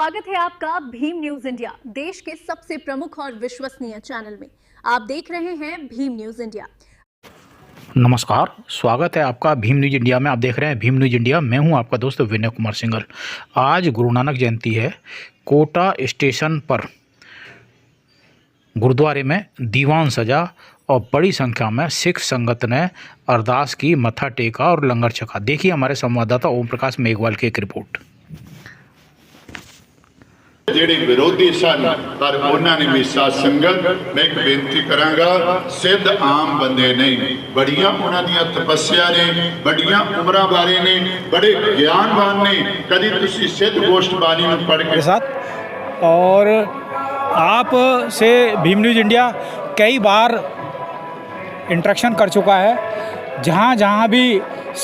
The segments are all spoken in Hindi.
स्वागत है आपका भीम न्यूज इंडिया, देश के सबसे प्रमुख और विश्वसनीय चैनल में। आप देख रहे हैं भीम न्यूज इंडिया। नमस्कार, स्वागत है आपका भीम न्यूज इंडिया में। आप देख रहे हैं भीम न्यूज इंडिया। मैं हूं आपका दोस्त विनय कुमार सिंघल। आज गुरु नानक जयंती है। कोटा स्टेशन पर गुरुद्वारे में दीवान सजा और बड़ी संख्या में सिख संगत ने अरदास की, मत्था टेका और लंगर छका। देखिए हमारे संवाददाता ओम प्रकाश मेघवाल की एक रिपोर्ट। ਜਿਹੜੇ ਵਿਰੋਧੀ ਸਨ ਪਰ ਉਹਨਾਂ ਨੇ ਵੀ ਸਾਧ ਸੰਗਤ ਮੈਂ ਇੱਕ ਬੇਨਤੀ ਕਰਾਂਗਾ, ਸਿੱਧ ਆਮ ਬੰਦੇ ਨਹੀਂ, ਬੜੀਆਂ ਉਹਨਾਂ ਦੀਆਂ ਤਪੱਸਿਆ ਨੇ, ਬੜੀਆਂ ਉਮਰਾਂ ਬਾਰੇ ਨੇ, बड़े ਗਿਆਨਵਾਨ ਨੇ। कभी ਤੁਸੀਂ सिद्ध गोष्ठ बानी ਨੂੰ पढ़ के साथ और आप से भीम न्यूज इंडिया कई बार इंटरेक्शन कर चुका है। जहाँ जहाँ भी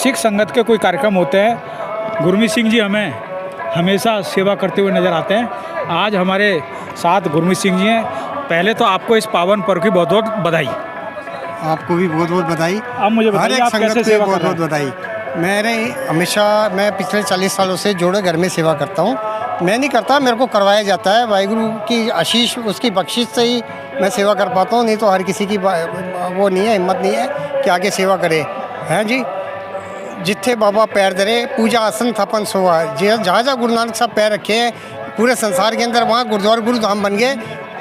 सिख संगत के कोई कार्यक्रम होते हैं, गुरमीत सिंह जी हमें हमेशा सेवा करते हुए नज़र आते हैं। आज हमारे साथ गुरमीत सिंह जी हैं। पहले तो आपको इस पावन पर्व की बहुत बहुत बधाई। आपको भी बहुत बहुत बधाई। अब मुझे हर एक आप संगत कैसे से सेवा बहुत बहुत बधाई। मैं पिछले 40 सालों से जोड़े घर में सेवा करता हूँ। मैं नहीं करता, मेरे को करवाया जाता है। वाहिगुरु की आशीष, उसकी बख्शिश से ही मैं सेवा कर पाता हूँ, नहीं तो हर किसी की वो नहीं है, हिम्मत नहीं है कि आगे सेवा करे। हैं जी, जिथे बाबा पैर धरे पूजा आसन थपन सोआ। जहाँ जहाँ गुरु नानक साहब पैर रखे हैं पूरे संसार के अंदर, वहाँ गुरुद्वारा गुरुधाम बन गए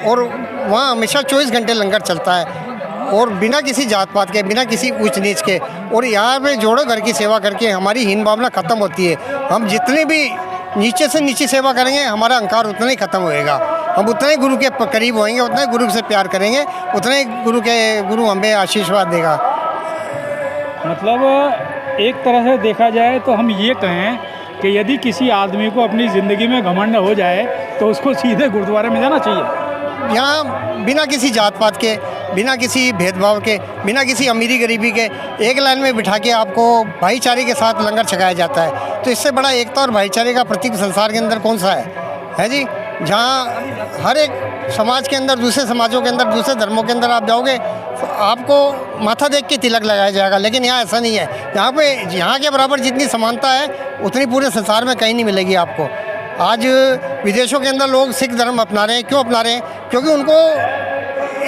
और वहाँ हमेशा 24 घंटे लंगर चलता है और बिना किसी जात पात के, बिना किसी ऊंच नीच के। और यहाँ पे जोड़ो घर की सेवा करके हमारी हीन भावना ख़त्म होती है। हम जितनी भी नीचे से नीचे सेवा करेंगे, हमारा अहंकार उतना ही ख़त्म होएगा। हम उतने ही गुरु के करीब होएंगे, उतने ही गुरु से प्यार करेंगे, उतने ही गुरु हमें आशीर्वाद देगा। मतलब एक तरह से देखा जाए तो हम ये कहें कि यदि किसी आदमी को अपनी ज़िंदगी में घमंड हो जाए तो उसको सीधे गुरुद्वारे में जाना चाहिए। यहाँ बिना किसी जात पात के, बिना किसी भेदभाव के, बिना किसी अमीरी गरीबी के एक लाइन में बिठा के आपको भाईचारे के साथ लंगर छकाया जाता है। तो इससे बड़ा एकता और भाईचारे का प्रतीक संसार के अंदर कौन सा है जी। जहाँ हर एक समाज के अंदर, दूसरे समाजों के अंदर, दूसरे धर्मों के अंदर आप जाओगे तो आपको माथा देख के तिलक लगाया जाएगा, लेकिन यहाँ ऐसा नहीं है। यहाँ पे यहाँ के बराबर जितनी समानता है उतनी पूरे संसार में कहीं नहीं मिलेगी आपको। आज विदेशों के अंदर लोग सिख धर्म अपना रहे हैं। क्यों अपना रहे हैं? क्योंकि उनको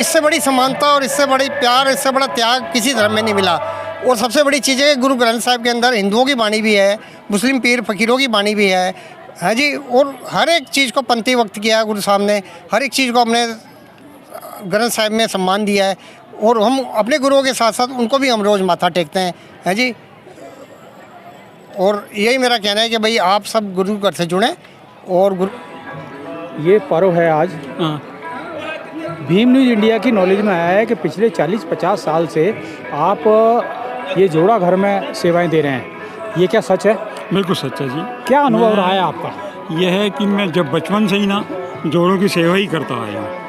इससे बड़ी समानता और इससे बड़ी प्यार, इससे बड़ा त्याग किसी धर्म में नहीं मिला। और सबसे बड़ी चीज़ है, गुरु ग्रंथ साहिब के अंदर हिंदुओं की बाणी भी है, मुस्लिम पीर फकीरों की बाणी भी है जी। और हर एक चीज़ को पंक्ति वक्त किया है गुरु साहब ने, हर एक चीज़ को अपने ग्रंथ साहिब में सम्मान दिया है। और हम अपने गुरुओं के साथ साथ उनको भी हम रोज़ माथा टेकते हैं जी। और यही मेरा कहना है कि भाई आप सब गुरु घर से जुड़ें। और ये पर्व है आज। भीम न्यूज इंडिया की नॉलेज में आया है कि पिछले 40-50 साल से आप ये जोड़ा घर में सेवाएं दे रहे हैं। ये क्या सच है? बिल्कुल सच है जी। क्या अनुभव रहा है आपका? यह है कि मैं जब बचपन से ही ना जोड़ों की सेवा ही करता आया हूँ।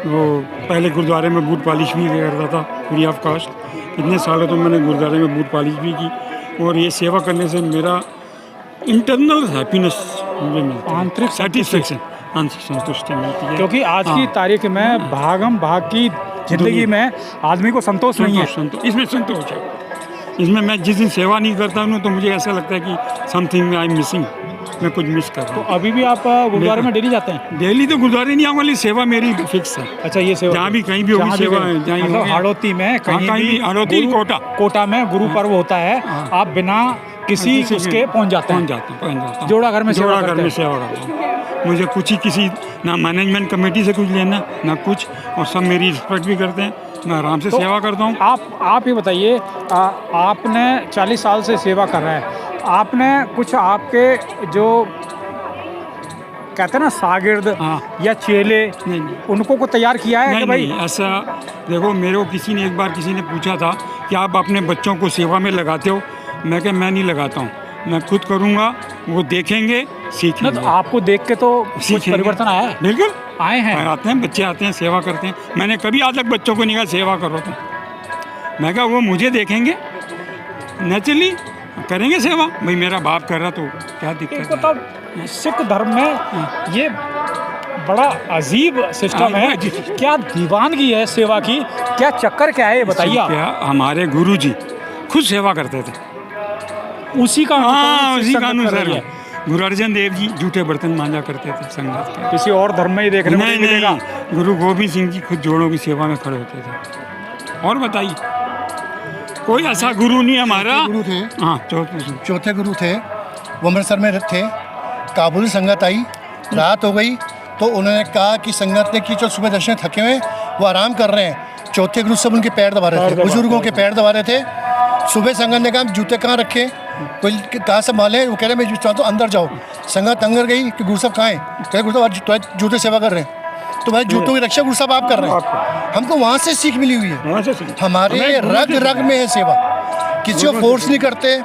वो पहले गुरुद्वारे में बूट पॉलिश भी करता था फ्री ऑफ कास्ट। इतने सालों तो मैंने गुरुद्वारे में बूट पॉलिश भी की। और ये सेवा करने से मेरा इंटरनल हैप्पीनेस मुझे मिलता है, आंतरिक सेटिस्फेक्शन, आंतरिक संतुष्टि मिलती है। क्योंकि आज की तारीख में भागम भाग की जिंदगी में आदमी को संतोष नहीं है। इसमें संतोष है। इसमें मैं जिस दिन सेवा नहीं करता हूँ तो मुझे ऐसा लगता है कि समथिंग आई एम मिसिंग, मैं कुछ मिस कर रहा हूँ। तो अभी भी आप गुरुद्वारे में डेली जाते हैं? डेली तो गुरुद्वारे नहीं आऊँगा, सेवा मेरी फिक्स है। अच्छा, ये सेवा जहाँ भी कहीं भी होगी सेवा है। मतलब हाड़ौती में कहीं भी, हाड़ौती कोटा में गुरु पर्व होता है, आप बिना किसी उसके पहुँच जाते हैं। जोड़ा घर में सेवा करता हूँ। मुझे कुछ ही किसी ना मैनेजमेंट कमेटी से कुछ लेना ना कुछ, और सब मेरी रिस्पेक्ट भी करते हैं। मैं आराम से सेवा करता हूँ। आप ही बताइए, आपने 40 साल से सेवा कर रहे हैं, आपने कुछ आपके जो कहते हैं ना शागिर्द या चेले, उनको को तैयार किया है? नहीं, भाई ऐसा देखो, मेरे को किसी ने पूछा था कि आप अपने बच्चों को सेवा में लगाते हो? मैं क्या, मैं नहीं लगाता हूँ, मैं खुद करूँगा, वो देखेंगे सीखेंगे। तो आपको देख के तो कुछ परिवर्तन आया है? बिल्कुल आए हैं। आते हैं बच्चे, आते हैं सेवा करते हैं। मैंने कभी आज तक बच्चों को नहीं कहा सेवा करो तो। मैं कहा वो मुझे देखेंगे, नेचुरली करेंगे सेवा। भाई मेरा बाप कर रहा तो क्या दिक्कत है? मतलब सिख धर्म में ये बड़ा अजीब सिस्टम है। क्या दीवानगी है सेवा की? क्या चक्कर क्या है, ये बताइए आप। क्या हमारे गुरु जी खुद सेवा करते थे, उसी का उसी का अनुसार गुरु अर्जन देव जी जूठे बर्तन मांजा करते थे संगत के। किसी और धर्म में ही देखने को नहीं नहीं मिलेगा। नहीं, गुरु गोविंद सिंह जी खुद जोड़ों की सेवा में खड़े होते थे। और बताइए, कोई ऐसा गुरु नहीं हमारा। गुरु थे, हाँ चौथे गुरु थे, वो अमृतसर में थे। काबुल संगत आई, रात हो गई तो उन्होंने कहा कि संगत ने कि जो सुबह दर्शन थके हुए वो आराम कर रहे हैं। चौथे गुरु सब उनके पैर दबा रहे थे, बुजुर्गों के पैर दबा रहे थे। सुबह संगत ने कहा जूते कहाँ रखे, कोई कहाँ संभाले, वो कह रहे मैं चाहता हूँ अंदर जाओ। संगत अंदर गई कि गुरु साहब कहाँ हैं, कह गुरु साहब जूते सेवा कर रहे हैं। तो भाई जूतों की रक्षा गुरु साहब आप कर रहे हैं। हमको वहाँ से सीख मिली हुई है, हमारे रग रग में है सेवा। किसी को फोर्स नहीं करते।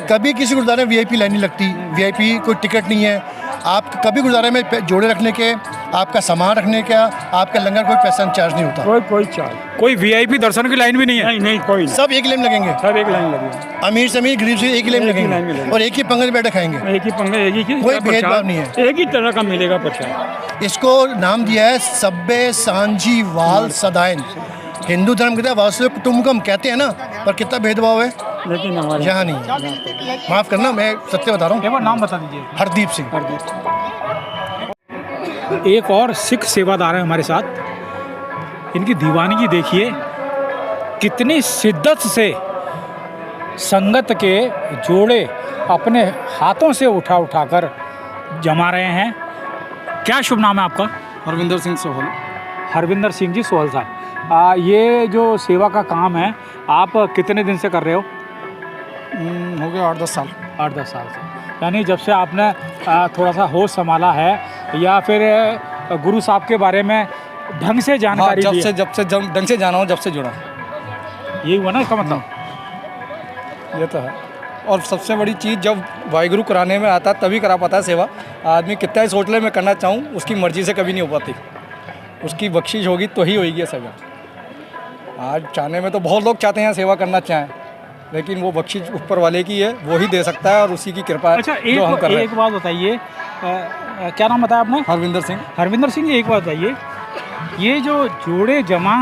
कभी किसी गुरुद्वारे में वीआईपी लाइन नहीं लगती, वीआईपी कोई टिकट नहीं है। आप कभी गुरुद्वारे में जोड़े रखने के, आपका सामान रखने का, आपका लंगर कोई पैसा चार्ज नहीं होता। कोई चार्ज, कोई वीआईपी दर्शन की लाइन भी नहीं है। नहीं कोई नहीं। सब एक ही लाइन लगेंगे, सब एक लाइन लगी, अमीर से अमीर, गरीब से एक ही लाइन एक ही लाइन लगेंगे मिलेगी। और एक ही पंगत में बैठे खाएंगे। एक ही पंगे, एक ही कोई भेदभाव नहीं है। एक ही तरह का मिलेगा प्रसाद। इसको नाम दिया है सब्बे सांझी वाल सदायन। हिंदू धर्म कहते हैं वासुदेव कुटुंबकम कहते हैं ना, पर कितना भेदभाव है लेकिन हमारे यहाँ नहीं। माफ़ करना, मैं सत्य बता रहा हूँ। एक बार नाम बता दीजिए। हरदीप सिंह। एक और सिख सेवादार है हमारे साथ। इनकी दीवानगी देखिए, कितनी शिद्दत से संगत के जोड़े अपने हाथों से उठाकर जमा रहे हैं। क्या शुभ नाम है आपका? हरविंदर सिंह सोहल। हरविंदर सिंह जी सोहल साहब, ये जो सेवा का काम है आप कितने दिन से कर रहे हो? हो गया 8-10 साल। 8-10 साल से, यानी जब से आपने थोड़ा सा होश संभाला है या फिर गुरु साहब के बारे में ढंग से जानकारी ली है? जब से ढंग से जाना हो, जब से जुड़ा। यही हुआ ना इसका मतलब? ये तो है। और सबसे बड़ी चीज़, जब वाहिगुरु कराने में आता तभी करा पाता है सेवा। आदमी कितना ही सोच ले मैं करना चाहूँ, उसकी मर्जी से कभी नहीं हो पाती। उसकी बख्शिश होगी तो ही होगी सेवा। आज चाहने में तो बहुत लोग चाहते हैं सेवा करना चाहें, लेकिन वो बख्शिश ऊपर वाले की है, वो ही दे सकता है और उसी की कृपा है। अच्छा, जो हम कर रहे हैं। एक बात बताइए, क्या नाम बताया आपने? हरविंदर सिंह। हरविंदर सिंह जी, एक बात बताइए, ये जो जोड़े जमा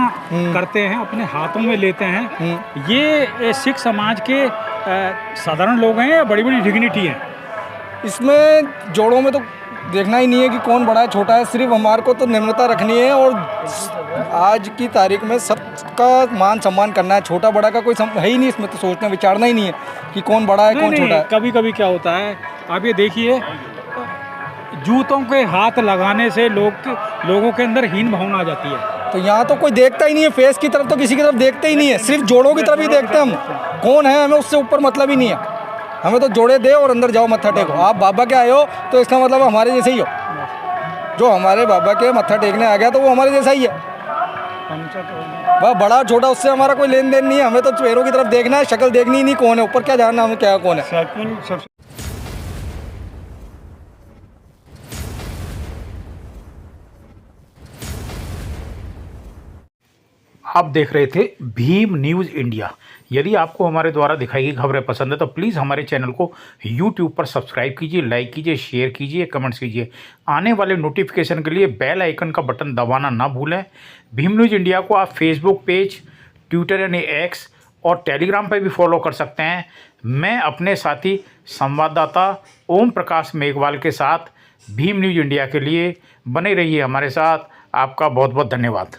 करते हैं, अपने हाथों में लेते हैं, ये सिख समाज के साधारण लोग हैं या बड़ी बड़ी डिग्निटी हैं? इसमें जोड़ों में तो देखना ही नहीं है कि कौन बड़ा है छोटा है, सिर्फ हमारे को तो निम्रता रखनी है और आज की तारीख में सबका मान सम्मान करना है। छोटा बड़ा का कोई है ही नहीं, इसमें तो सोचना विचारना ही नहीं है कि कौन बड़ा है कौन छोटा है। कभी कभी क्या होता है, आप ये देखिए, जूतों के हाथ लगाने से लोगों के अंदर हीन भावना आ जाती है। तो यहाँ तो कोई देखता ही नहीं है, फेस की तरफ तो किसी की तरफ देखते ही नहीं है, सिर्फ जोड़ों की तरफ ही देखते हैं हम। कौन है हमें उससे ऊपर मतलब ही नहीं है। हमें तो जोड़े दे और अंदर जाओ मत्था टेको। आप बाबा के आए हो तो इसका मतलब हमारे जैसे ही हो। जो हमारे बाबा के मत्था टेकने आ गया तो वो हमारे जैसा ही है। वह बड़ा छोटा उससे हमारा कोई लेन देन नहीं है। हमें तो पैरों की तरफ देखना है, शक्ल देखनी ही नहीं, कौन है ऊपर, क्या जानना हमें क्या कौन है। आप देख रहे थे भीम न्यूज़ इंडिया। यदि आपको हमारे द्वारा दिखाई गई खबरें पसंद है तो प्लीज़ हमारे चैनल को यूट्यूब पर सब्सक्राइब कीजिए, लाइक कीजिए, शेयर कीजिए, कमेंट्स कीजिए। आने वाले नोटिफिकेशन के लिए बेल आइकन का बटन दबाना ना भूलें। भीम न्यूज़ इंडिया को आप फेसबुक पेज, ट्विटर यानी एक्स और टेलीग्राम पर भी फॉलो कर सकते हैं। मैं अपने साथी संवाददाता ओम प्रकाश मेघवाल के साथ भीम न्यूज़ इंडिया के लिए बने रहिए हमारे साथ। आपका बहुत बहुत धन्यवाद।